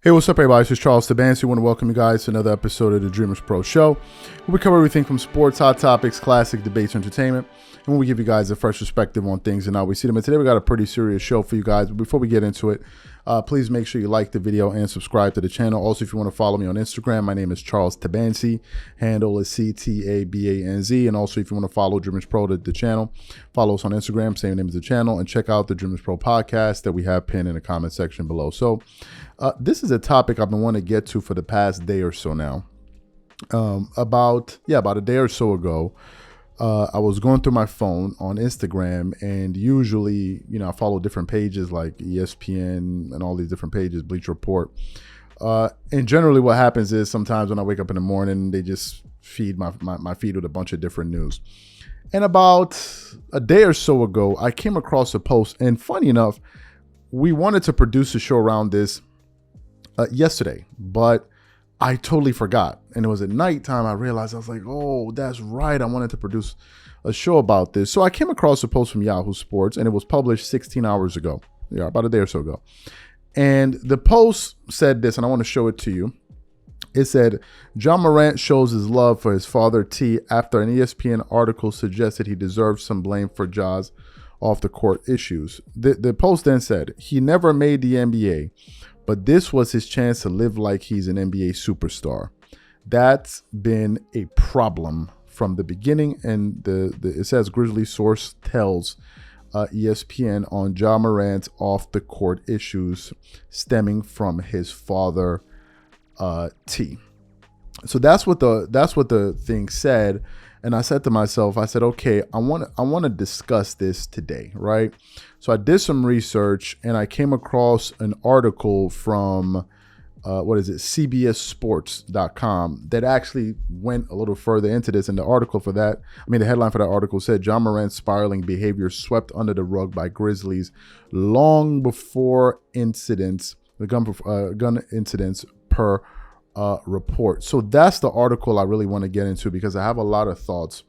Hey, what's up, everybody? This is Charles Tabansi. I want to welcome you guys to another episode of the Dreamerspro Show, where we cover everything from sports, hot topics, classic debates, entertainment, and when we give you guys a fresh perspective on things and how we see them. And today we got a pretty serious show for you guys. But before we get into it, please make sure you like the video and subscribe to the channel. Also, if you want to follow me on Instagram, my name is Charles Tabansi. Handle is CTABANZ. And also, if you want to follow Dreamerspro, the channel, follow us on Instagram, same name as the channel, and check out the Dreamerspro podcast that we have pinned in the comment section below. So, this is a topic I've been wanting to get to for the past day or so now. About a day or so ago, I was going through my phone on Instagram, and usually, I follow different pages like ESPN and all these different pages, Bleacher Report. And generally what happens is sometimes when I wake up in the morning, they just feed my feed with a bunch of different news. And about a day or so ago, I came across a post, and funny enough, we wanted to produce a show around this yesterday, but I totally forgot. And it was at nighttime. I realized, I was like, oh, that's right. I wanted to produce a show about this. So I came across a post from Yahoo Sports, and it was published 16 hours ago. Yeah, about a day or so ago. And the post said this, and I want to show it to you. It said, John Morant shows his love for his father T after an ESPN article suggested he deserves some blame for Ja's off the court issues. The post then said, he never made the NBA, but this was his chance to live like he's an NBA superstar. That's been a problem from the beginning. And it says Grizzly source tells ESPN on Ja Morant's off the court issues stemming from his father T. So that's what the thing said. And I said to myself, okay, I want to discuss this today, right? So I did some research, and I came across an article from, CBSSports.com that actually went a little further into this. And the headline for that article said, John Morant's spiraling behavior swept under the rug by Grizzlies long before gun incidents per report. So that's the article I really want to get into, because I have a lot of thoughts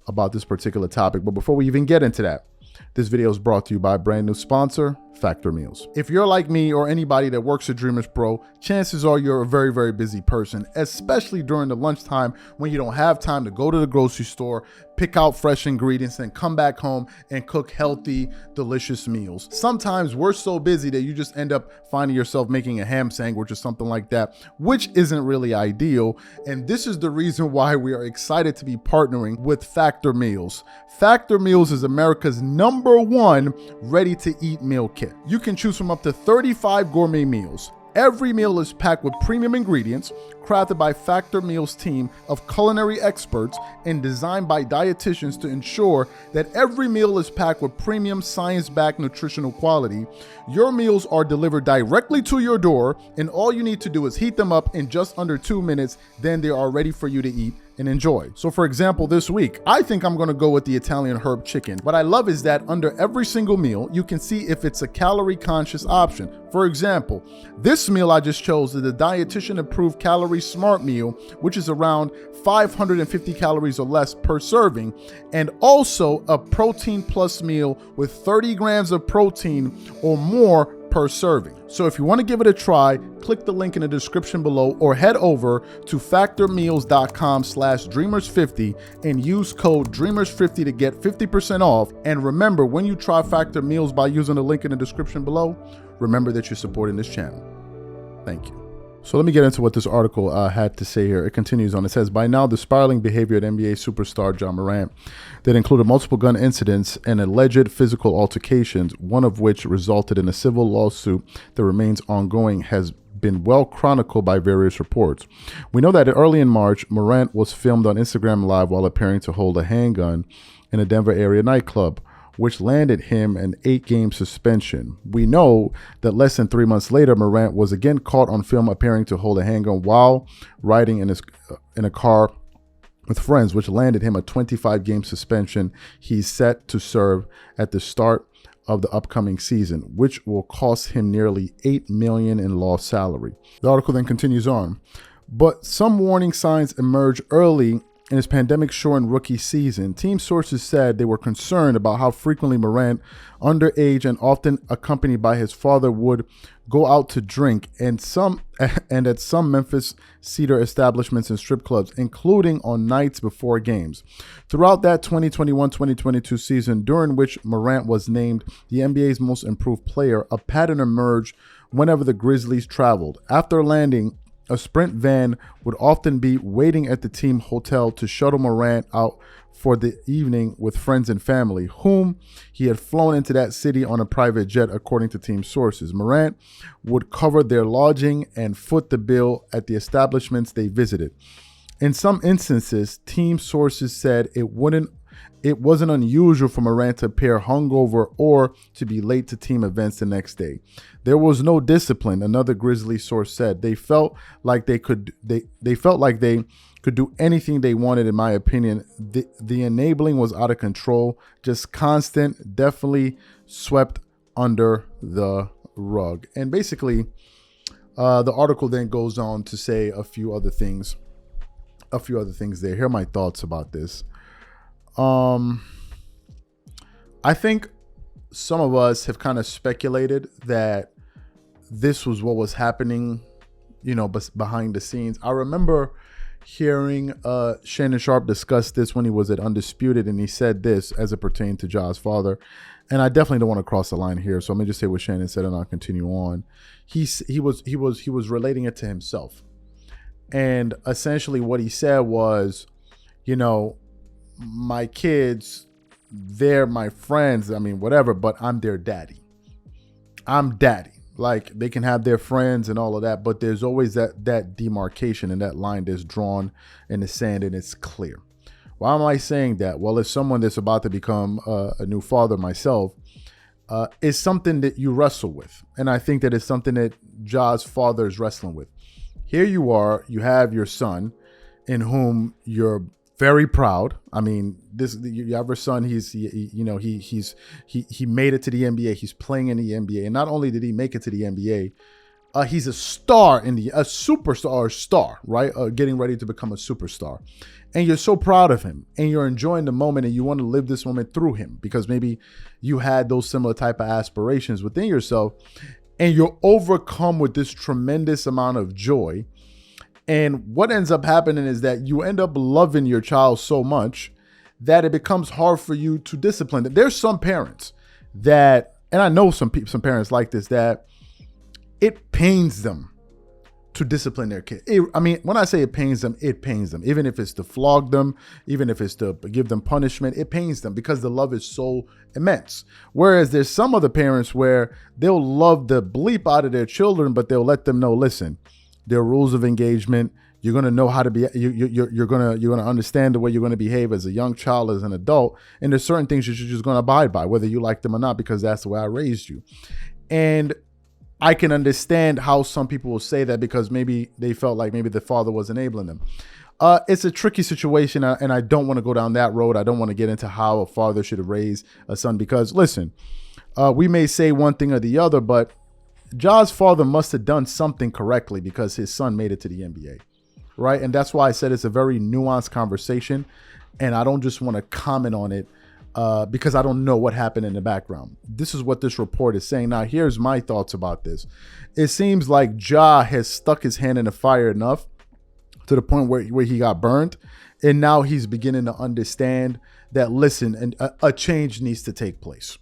about this particular topic. But before we even get into that, this video is brought to you by a brand new sponsor, Factor Meals. If you're like me or anybody that works at Dreamerspro, chances are you're a very, very busy person, especially during the lunchtime when you don't have time to go to the grocery store, pick out fresh ingredients, and come back home and cook healthy, delicious meals. Sometimes we're so busy that you just end up finding yourself making a ham sandwich or something like that, which isn't really ideal. And this is the reason why we are excited to be partnering with Factor Meals. Factor Meals is America's #1 ready-to-eat meal kit. You can choose from up to 35 gourmet meals. Every meal is packed with premium ingredients, crafted by Factor Meals' team of culinary experts and designed by dietitians to ensure that every meal is packed with premium science-backed nutritional quality. Your meals are delivered directly to your door, and all you need to do is heat them up in just under 2 minutes. Then they are ready for you to eat and enjoy. So for example, this week, I think I'm gonna go with the Italian herb chicken. What I love is that under every single meal, you can see if it's a calorie conscious option. For example, this meal I just chose is the dietitian approved calorie smart meal, which is around 550 calories or less per serving, and also a protein plus meal with 30 grams of protein or more per serving. So if you want to give it a try, click the link in the description below or head over to factormeals.com/dreamers50 and use code dreamers50 to get 50% off. And remember, when you try Factor Meals by using the link in the description below, remember that you're supporting this channel. Thank you. So let me get into what this article had to say here. It continues on. It says, by now, the spiraling behavior at NBA superstar John Morant that included multiple gun incidents and alleged physical altercations, one of which resulted in a civil lawsuit that remains ongoing, has been well chronicled by various reports. We know that early in March, Morant was filmed on Instagram Live while appearing to hold a handgun in a Denver area nightclub, which landed him an 8-game suspension. We know that less than 3 months later, Morant was again caught on film appearing to hold a handgun while riding in a car with friends, which landed him a 25-game suspension he's set to serve at the start of the upcoming season, which will cost him nearly $8 million in lost salary. The article then continues on. But some warning signs emerged early in his pandemic-shortened rookie season, team sources said they were concerned about how frequently Morant, underage and often accompanied by his father, would go out to drink and at some Memphis Cedar establishments and strip clubs, including on nights before games. Throughout that 2021-2022 season, during which Morant was named the NBA's most improved player, a pattern emerged whenever the Grizzlies traveled. After landing, a Sprint van would often be waiting at the team hotel to shuttle Morant out for the evening with friends and family, whom he had flown into that city on a private jet, according to team sources. Morant would cover their lodging and foot the bill at the establishments they visited. In some instances, team sources said it wasn't unusual for Morant to appear hungover or to be late to team events the next day. There was no discipline, another Grizzly source said. They felt like they could do anything they wanted, in my opinion. The enabling was out of control, just constant, definitely swept under the rug. And basically, the article then goes on to say a few other things there. Here are my thoughts about this. I think some of us have kind of speculated that this was what was happening, behind the scenes. I remember hearing Shannon Sharp discuss this when he was at Undisputed, and he said this as it pertained to Ja's father. And I definitely don't want to cross the line here, so I'm gonna just say what Shannon said, and I'll continue on. He was relating it to himself, and essentially what he said was, my kids, they're my friends, whatever, but I'm their daddy. I'm daddy. Like, they can have their friends and all of that, but there's always that demarcation and that line that's drawn in the sand, and it's clear. Why am I saying that? Well, as someone that's about to become a new father myself, it's something that you wrestle with. And I think that it's something that Ja's father is wrestling with. Here you are, you have your son in whom you're very proud. You have your son. He made it to the NBA. He's playing in the NBA, and not only did he make it to the NBA, he's a star a superstar star, right? Getting ready to become a superstar, and you're so proud of him, and you're enjoying the moment, and you want to live this moment through him because maybe you had those similar type of aspirations within yourself, and you're overcome with this tremendous amount of joy. And what ends up happening is that you end up loving your child so much that it becomes hard for you to discipline them. There's some parents that, and I know some parents like this, that it pains them to discipline their kid. When I say it pains them, even if it's to flog them, even if it's to give them punishment, it pains them because the love is so immense. Whereas there's some other parents where they'll love the bleep out of their children, but they'll let them know, listen, there are rules of engagement. You're going to know how to be, you're going to understand the way you're going to behave as a young child, as an adult. And there's certain things that you're just going to abide by, whether you like them or not, because that's the way I raised you. And I can understand how some people will say that because maybe they felt like maybe the father was enabling them. It's a tricky situation, and I don't want to go down that road. I don't want to get into how a father should have raised a son because, listen, we may say one thing or the other, but Ja's father must have done something correctly because his son made it to the NBA, right? And that's why I said it's a very nuanced conversation, and I don't just want to comment on it because I don't know what happened in the background. This is what this report is saying. Now, here's my thoughts about this. It seems like Ja has stuck his hand in the fire enough to the point where he got burned, and now he's beginning to understand that, listen, a change needs to take place.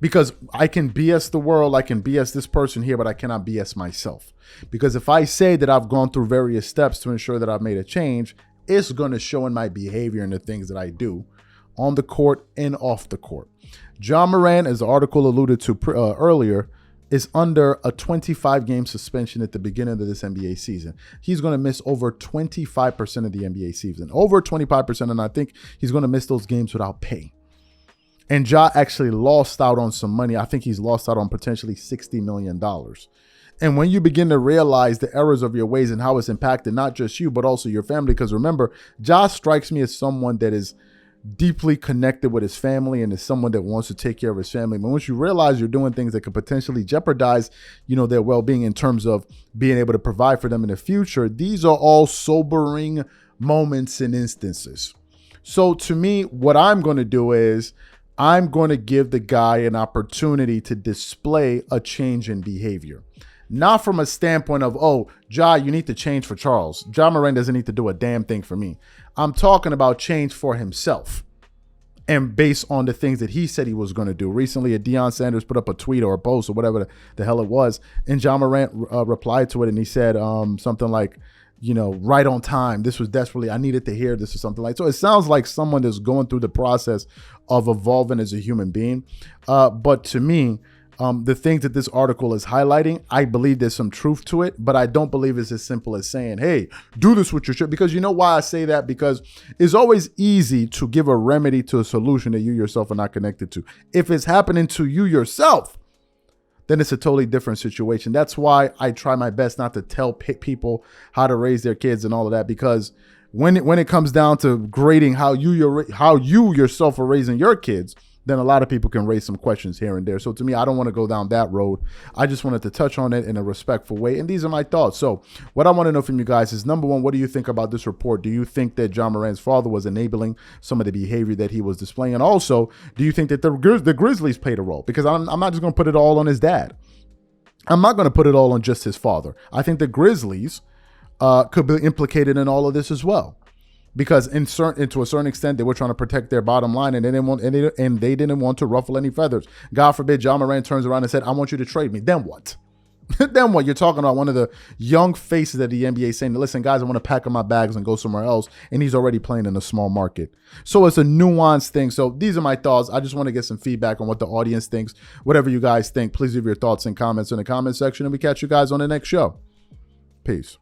Because I can BS the world, I can BS this person here, but I cannot BS myself. Because if I say that I've gone through various steps to ensure that I've made a change, it's going to show in my behavior and the things that I do on the court and off the court. Ja Morant, as the article alluded to earlier, is under a 25-game suspension at the beginning of this NBA season. He's going to miss over 25% of the NBA season. Over 25%, and I think he's going to miss those games without pay. And Ja actually lost out on some money. I think he's lost out on potentially $60 million. And when you begin to realize the errors of your ways and how it's impacted not just you, but also your family, because remember, Ja strikes me as someone that is deeply connected with his family and is someone that wants to take care of his family. But once you realize you're doing things that could potentially jeopardize, their well-being in terms of being able to provide for them in the future, these are all sobering moments and instances. So to me, what I'm going to do is I'm going to give the guy an opportunity to display a change in behavior. Not from a standpoint of, oh, Ja, you need to change for Charles. Ja Morant doesn't need to do a damn thing for me. I'm talking about change for himself and based on the things that he said he was going to do. Recently, Deion Sanders put up a tweet or a post or whatever the hell it was, and Ja Morant replied to it, and he said something like, you know, right on time. This was desperately, I needed to hear this or something like. So it sounds like someone that's going through the process of evolving as a human being. But to me, the things that this article is highlighting, I believe there's some truth to it, but I don't believe it's as simple as saying, hey, do this with your shit. Because you know why I say that? Because it's always easy to give a remedy to a solution that you yourself are not connected to. If it's happening to you yourself, then it's a totally different situation. That's why I try my best not to tell people how to raise their kids and all of that, because when it comes down to grading how you yourself are raising your kids, then a lot of people can raise some questions here and there. So to me, I don't want to go down that road. I just wanted to touch on it in a respectful way. And these are my thoughts. So what I want to know from you guys is, number one, what do you think about this report? Do you think that Ja Morant's father was enabling some of the behavior that he was displaying? And also, do you think that the Grizzlies played a role? Because I'm not just going to put it all on his dad. I'm not going to put it all on just his father. I think the Grizzlies could be implicated in all of this as well. Because to a certain extent, they were trying to protect their bottom line, and they didn't want to ruffle any feathers. God forbid, Ja Morant turns around and said, "I want you to trade me." Then what? Then what? You're talking about one of the young faces of the NBA saying, "Listen, guys, I want to pack up my bags and go somewhere else," and he's already playing in a small market. So it's a nuanced thing. So these are my thoughts. I just want to get some feedback on what the audience thinks. Whatever you guys think, please leave your thoughts and comments in the comment section, and we catch you guys on the next show. Peace.